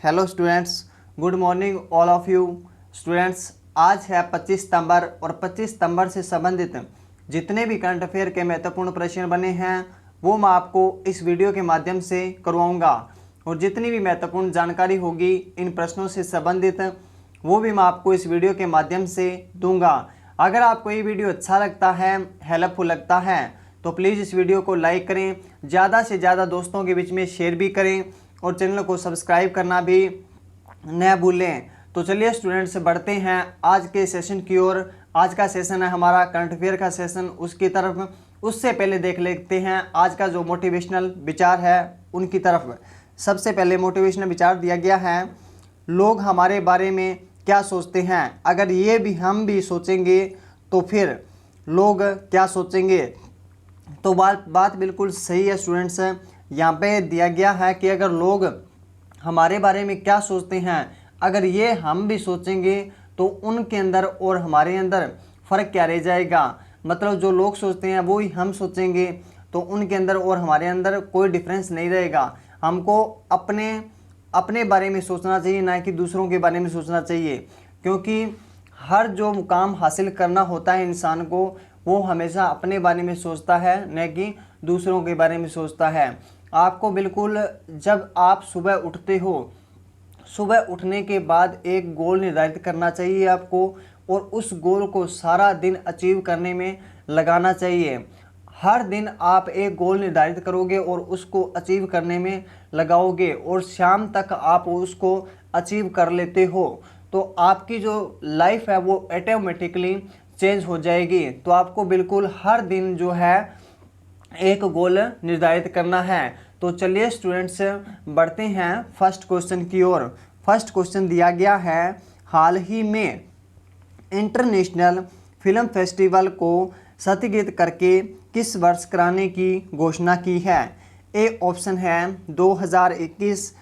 Hello students, good morning all of you students. आज है 25 सितंबर और 25 सितंबर से संबंधित जितने भी करंट अफेयर के महत्वपूर्ण प्रश्न बने हैं वो मैं आपको इस वीडियो के माध्यम से करवाऊंगा और जितनी भी महत्वपूर्ण जानकारी होगी इन प्रश्नों से संबंधित वो भी मैं आपको इस वीडियो के माध्यम से दूंगा। अगर आपको ये वीडियो अच्छा लगता है, हेल्पफुल लगता है तो प्लीज़ इस वीडियो को लाइक करें, ज़्यादा से ज़्यादा दोस्तों के बीच में शेयर भी करें और चैनल को सब्सक्राइब करना भी न भूलें। तो चलिए स्टूडेंट्स बढ़ते हैं आज के सेशन की ओर। आज का सेशन है हमारा करंट अफेयर का सेशन, उसकी तरफ उससे पहले देख लेते हैं आज का जो मोटिवेशनल विचार है उनकी तरफ। सबसे पहले मोटिवेशनल विचार दिया गया है, लोग हमारे बारे में क्या सोचते हैं, अगर ये भी हम भी सोचेंगे तो फिर लोग क्या सोचेंगे। तो बात बिल्कुल सही है स्टूडेंट्स। यहाँ पे दिया गया है कि अगर लोग हमारे बारे में क्या सोचते हैं, अगर ये हम भी सोचेंगे तो उनके अंदर और हमारे अंदर फ़र्क क्या रह जाएगा। मतलब जो लोग सोचते हैं वो ही हम सोचेंगे तो उनके अंदर और हमारे अंदर कोई डिफरेंस नहीं रहेगा। हमको अपने बारे में सोचना चाहिए, ना कि दूसरों के बारे में सोचना चाहिए, क्योंकि हर जो मुकाम हासिल करना होता है इंसान को वो हमेशा अपने बारे में सोचता है, न कि दूसरों के बारे में सोचता है। आपको बिल्कुल जब आप सुबह उठते हो, सुबह उठने के बाद एक गोल निर्धारित करना चाहिए आपको और उस गोल को सारा दिन अचीव करने में लगाना चाहिए। हर दिन आप एक गोल निर्धारित करोगे और उसको अचीव करने में लगाओगे और शाम तक आप उसको अचीव कर लेते हो तो आपकी जो लाइफ है वो ऑटोमेटिकली चेंज हो जाएगी। तो आपको बिल्कुल हर दिन जो है एक गोल निर्धारित करना है। तो चलिए स्टूडेंट्स बढ़ते हैं फर्स्ट क्वेश्चन की ओर। फर्स्ट क्वेश्चन दिया गया है, हाल ही में इंटरनेशनल फिल्म फेस्टिवल को स्थगित करके किस वर्ष कराने की घोषणा की है। ए ऑप्शन है 2021,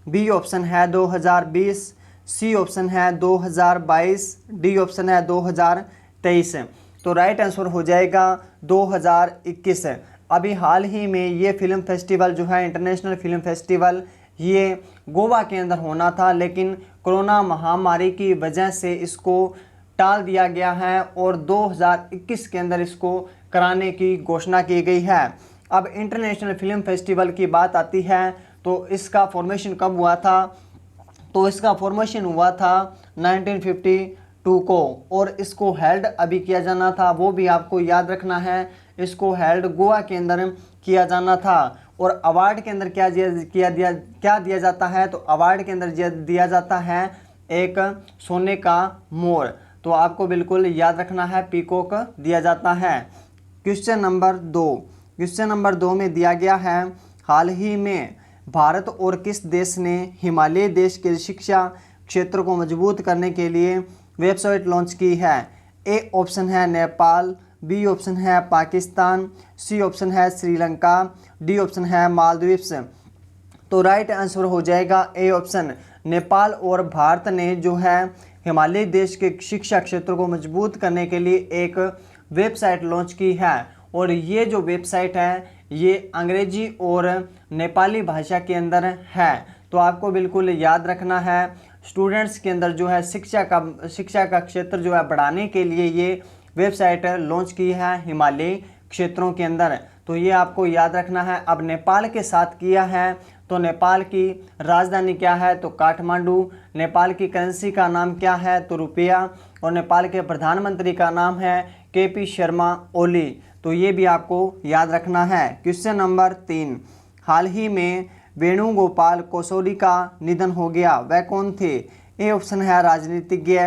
बी ऑप्शन है 2020, सी ऑप्शन है 2022, डी ऑप्शन है 2023। तो राइट आंसर हो जाएगा 2021। अभी हाल ही में ये फिल्म फेस्टिवल जो है इंटरनेशनल फिल्म फेस्टिवल ये गोवा के अंदर होना था, लेकिन कोरोना महामारी की वजह से इसको टाल दिया गया है और 2021 के अंदर इसको कराने की घोषणा की गई है। अब इंटरनेशनल फिल्म फेस्टिवल की बात आती है तो इसका फॉर्मेशन कब हुआ था, तो इसका फॉर्मेशन हुआ था 1952 को और इसको हेल्ड अभी किया जाना था, वो भी आपको याद रखना है, इसको हेल्ड गोवा के अंदर किया जाना था। और अवार्ड के अंदर क्या दिया जाता है, तो अवार्ड के अंदर दिया जाता है एक सोने का मोर। तो आपको बिल्कुल याद रखना है, पीकॉक दिया जाता है। क्वेश्चन नंबर 2 में दिया गया है, हाल ही में भारत और किस देश ने हिमालय देश के शिक्षा क्षेत्र को मजबूत करने के लिए वेबसाइट लॉन्च की है। ए ऑप्शन है नेपाल, बी ऑप्शन है पाकिस्तान, सी ऑप्शन है श्रीलंका, डी ऑप्शन है मालदीव्स। तो राइट आंसर हो जाएगा ए ऑप्शन। नेपाल और भारत ने जो है हिमालय देश के शिक्षा क्षेत्र को मजबूत करने के लिए एक वेबसाइट लॉन्च की है और ये जो वेबसाइट है ये अंग्रेजी और नेपाली भाषा के अंदर है। तो आपको बिल्कुल याद रखना है, स्टूडेंट्स के अंदर जो है शिक्षा का क्षेत्र जो है बढ़ाने के लिए ये वेबसाइट लॉन्च की है हिमालय क्षेत्रों के अंदर। तो ये आपको याद रखना है। अब नेपाल के साथ किया है तो नेपाल की राजधानी क्या है, तो काठमांडू। नेपाल की करेंसी का नाम क्या है, तो रुपया। और नेपाल के प्रधानमंत्री का नाम है केपी शर्मा ओली। तो ये भी आपको याद रखना है। क्वेश्चन नंबर 3, हाल ही में वेणुगोपाल कोश्यारी का निधन हो गया, वह कौन थे। ए ऑप्शन है राजनीतिज्ञ,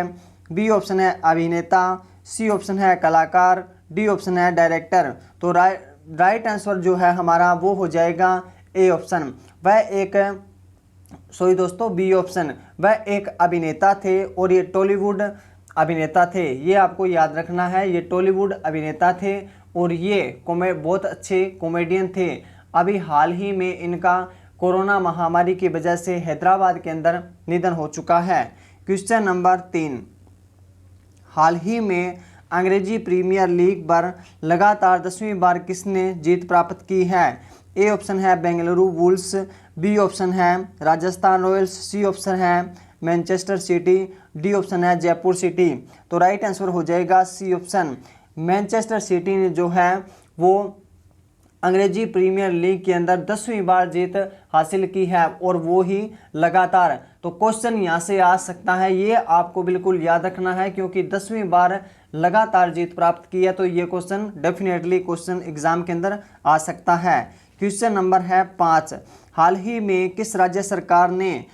बी ऑप्शन है अभिनेता, सी ऑप्शन है कलाकार, डी ऑप्शन है डायरेक्टर। तो राइट आंसर जो है हमारा वो हो जाएगा ए ऑप्शन। बी ऑप्शन, वह एक अभिनेता थे और ये टॉलीवुड अभिनेता थे। ये आपको याद रखना है, ये टॉलीवुड अभिनेता थे और ये बहुत अच्छे कॉमेडियन थे। अभी हाल ही में इनका कोरोना महामारी की वजह से हैदराबाद के अंदर निधन हो चुका है। क्वेश्चन नंबर 3, हाल ही में अंग्रेजी प्रीमियर लीग पर लगातार 10वीं बार किसने जीत प्राप्त की है। ए ऑप्शन है बेंगलुरु वुल्स, बी ऑप्शन है राजस्थान रॉयल्स, सी ऑप्शन है मैनचेस्टर सिटी, डी ऑप्शन है जयपुर सिटी। तो राइट आंसर हो जाएगा सी ऑप्शन। मैनचेस्टर सिटी ने जो है वो अंग्रेजी प्रीमियर लीग के अंदर 10वीं बार जीत हासिल की है और वो ही लगातार। तो क्वेश्चन यहाँ से आ सकता है, ये आपको बिल्कुल याद रखना है क्योंकि 10वीं बार लगातार जीत प्राप्त की है। तो ये क्वेश्चन डेफिनेटली क्वेश्चन एग्जाम के अंदर आ सकता है। क्वेश्चन नंबर है 5, हाल ही में किस राज्य सरकार ने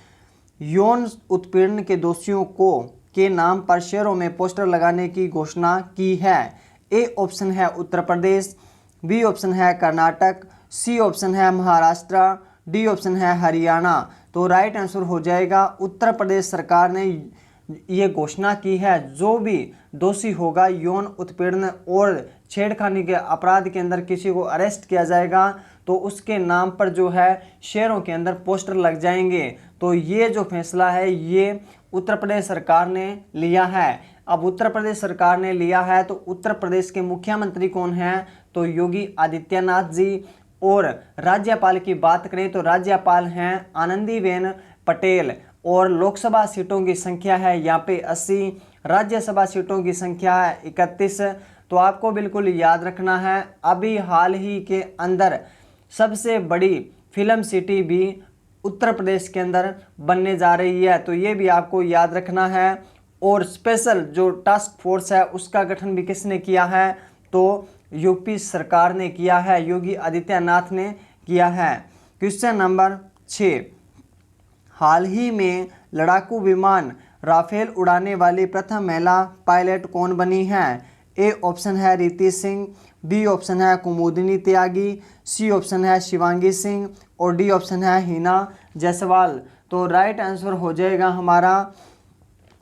यौन उत्पीड़न के दोषियों को के नाम पर शहरों में पोस्टर लगाने की घोषणा की है? ए ऑप्शन है उत्तर प्रदेश, बी ऑप्शन है कर्नाटक, सी ऑप्शन है महाराष्ट्र, डी ऑप्शन है हरियाणा। तो राइट आंसर हो जाएगा उत्तर प्रदेश सरकार ने ये घोषणा की है, जो भी दोषी होगा यौन उत्पीड़न और छेड़खानी के अपराध के अंदर किसी को अरेस्ट किया जाएगा तो उसके नाम पर जो है शहरों के अंदर पोस्टर लग जाएंगे। तो ये जो फैसला है ये उत्तर प्रदेश सरकार ने लिया है। अब उत्तर प्रदेश सरकार ने लिया है तो उत्तर प्रदेश के मुख्यमंत्री कौन हैं? तो योगी आदित्यनाथ जी। और राज्यपाल की बात करें तो राज्यपाल हैं आनंदीबेन पटेल। और लोकसभा सीटों की संख्या है यहाँ पे 80, राज्यसभा सीटों की संख्या है 31। तो आपको बिल्कुल याद रखना है, अभी हाल ही के अंदर सबसे बड़ी फिल्म सिटी भी उत्तर प्रदेश के अंदर बनने जा रही है। तो ये भी आपको याद रखना है। और स्पेशल जो टास्क फोर्स है उसका गठन भी किसने किया है? तो यूपी सरकार ने किया है, योगी आदित्यनाथ ने किया है। क्वेश्चन नंबर 6, हाल ही में लड़ाकू विमान राफेल उड़ाने वाली प्रथम महिला पायलट कौन बनी है? ए ऑप्शन है रीति सिंह, बी ऑप्शन है कुमुदिनी त्यागी, सी ऑप्शन है शिवांगी सिंह और डी ऑप्शन है हिना जायसवाल। तो राइट आंसर हो जाएगा हमारा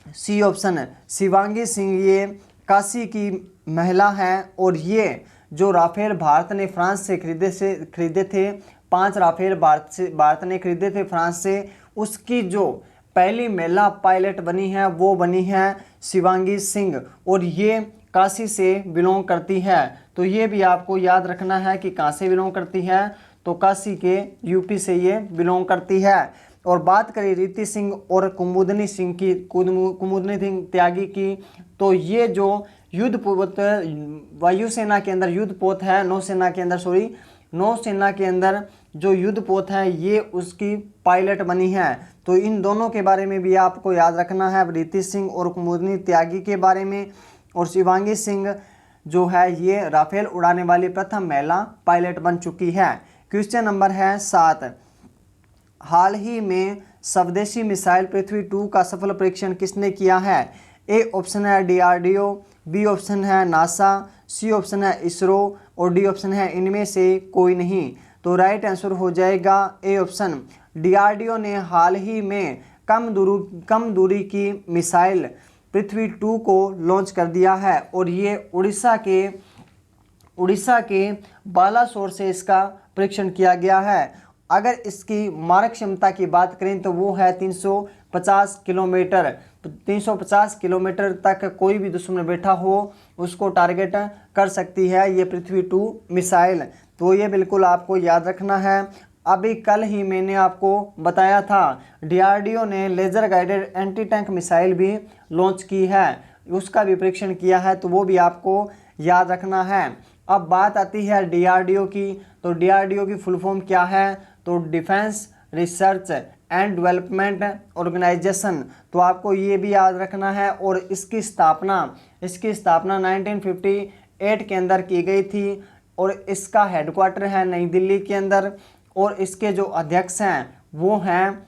सी ऑप्शन शिवांगी सिंह। ये काशी की महिला है और ये जो राफेल भारत ने फ्रांस से खरीदे थे, 5 राफेल भारत ने खरीदे थे फ्रांस से, उसकी जो पहली महिला पायलट बनी है वो बनी है शिवांगी सिंह और ये काशी से बिलोंग करती है। तो ये भी आपको याद रखना है कि कहाँ से बिलोंग करती है, तो काशी के यूपी से ये बिलोंग करती है। और बात करें रीति सिंह और कुमुदिनी सिंह की, कुमुदिनी सिंह त्यागी की, तो ये जो युद्धपोत वायुसेना के अंदर युद्धपोत है, नौसेना के अंदर जो युद्धपोत है ये उसकी पायलट बनी है। तो इन दोनों के बारे में भी आपको याद रखना है, रीति सिंह और कुमुदिनी त्यागी के बारे में। और शिवांगी सिंह जो है ये राफेल उड़ाने वाली प्रथम महिला पायलट बन चुकी है। क्वेश्चन नंबर है 7, हाल ही में स्वदेशी मिसाइल पृथ्वी 2 का सफल परीक्षण किसने किया है? ए ऑप्शन है डीआरडीओ, बी ऑप्शन है नासा, सी ऑप्शन है इसरो और डी ऑप्शन है इनमें से कोई नहीं। तो राइट आंसर हो जाएगा ए ऑप्शन। डीआरडीओ ने हाल ही में कम दूरी की मिसाइल पृथ्वी 2 को लॉन्च कर दिया है और ये उड़ीसा के बालासोर से इसका परीक्षण किया गया है। अगर इसकी मारक क्षमता की बात करें तो वो है 350 किलोमीटर। 350 किलोमीटर तक कोई भी दुश्मन बैठा हो उसको टारगेट कर सकती है ये पृथ्वी 2 मिसाइल। तो ये बिल्कुल आपको याद रखना है। अभी कल ही मैंने आपको बताया था डीआरडीओ ने laser guided anti tank missile भी लॉन्च की है, उसका भी परीक्षण किया है, तो वो भी आपको याद रखना है। अब बात आती है डीआरडीओ की, तो डीआरडीओ की फुल फॉर्म क्या है? तो Defence Research and Development Organisation. तो आपको ये भी याद रखना है। और इसकी स्थापना 1958 के अंदर की गई थी और इसका हेडक्वार्टर है नई दिल्ली के अंदर। और इसके जो अध्यक्ष हैं वो हैं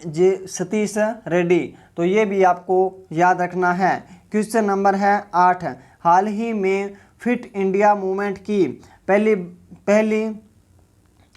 जे सतीश रेड्डी। तो ये भी आपको याद रखना है। क्वेश्चन नंबर है 8, हाल ही में फिट इंडिया मूवमेंट की पहली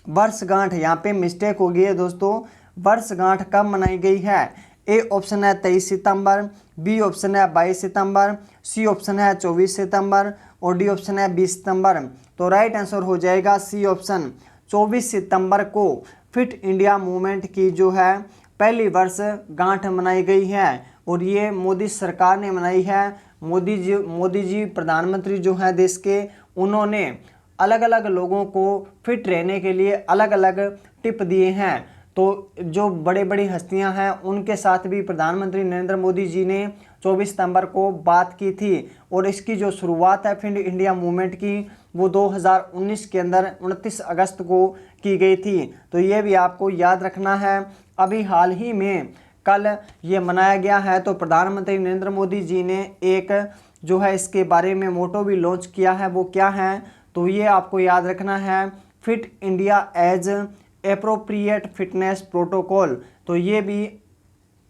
वर्षगांठ, यहाँ पे मिस्टेक हो गई है दोस्तों, वर्षगांठ कब मनाई गई है? ए ऑप्शन है 23 सितंबर, बी ऑप्शन है 22 सितंबर, सी ऑप्शन है 24 सितंबर और डी ऑप्शन है 20 सितंबर। तो राइट आंसर हो जाएगा सी ऑप्शन। 24 सितंबर को फिट इंडिया मूवमेंट की जो है पहली वर्षगांठ मनाई गई है और ये मोदी सरकार ने मनाई है। मोदी जी प्रधानमंत्री जो हैं देश के, उन्होंने अलग अलग लोगों को फिट रहने के लिए अलग अलग टिप दिए हैं। तो जो बड़े बड़ी हस्तियां हैं उनके साथ भी प्रधानमंत्री नरेंद्र मोदी जी ने 24 सितंबर को बात की थी। और इसकी जो शुरुआत है फिट इंडिया मूवमेंट की वो 2019 के अंदर 29 अगस्त को की गई थी। तो ये भी आपको याद रखना है। अभी हाल ही में कल ये मनाया गया है, तो प्रधानमंत्री नरेंद्र मोदी जी ने एक जो है इसके बारे में मोटो भी लॉन्च किया है। वो क्या है, तो ये आपको याद रखना है, Fit India age appropriate fitness protocol. तो ये भी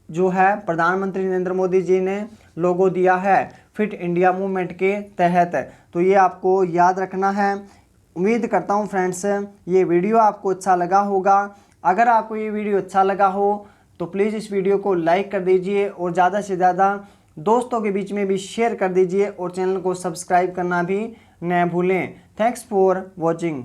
जो है प्रधानमंत्री नरेंद्र मोदी जी ने लोगो दिया है फिट इंडिया मूवमेंट के तहत। तो ये आपको याद रखना है। उम्मीद करता हूँ फ्रेंड्स ये वीडियो आपको अच्छा लगा होगा। अगर आपको ये वीडियो अच्छा लगा हो तो प्लीज़ इस वीडियो को लाइक कर दीजिए और ज़्यादा से ज़्यादा दोस्तों के बीच में भी शेयर कर दीजिए और चैनल को सब्सक्राइब करना भी न भूलें। Thanks for watching.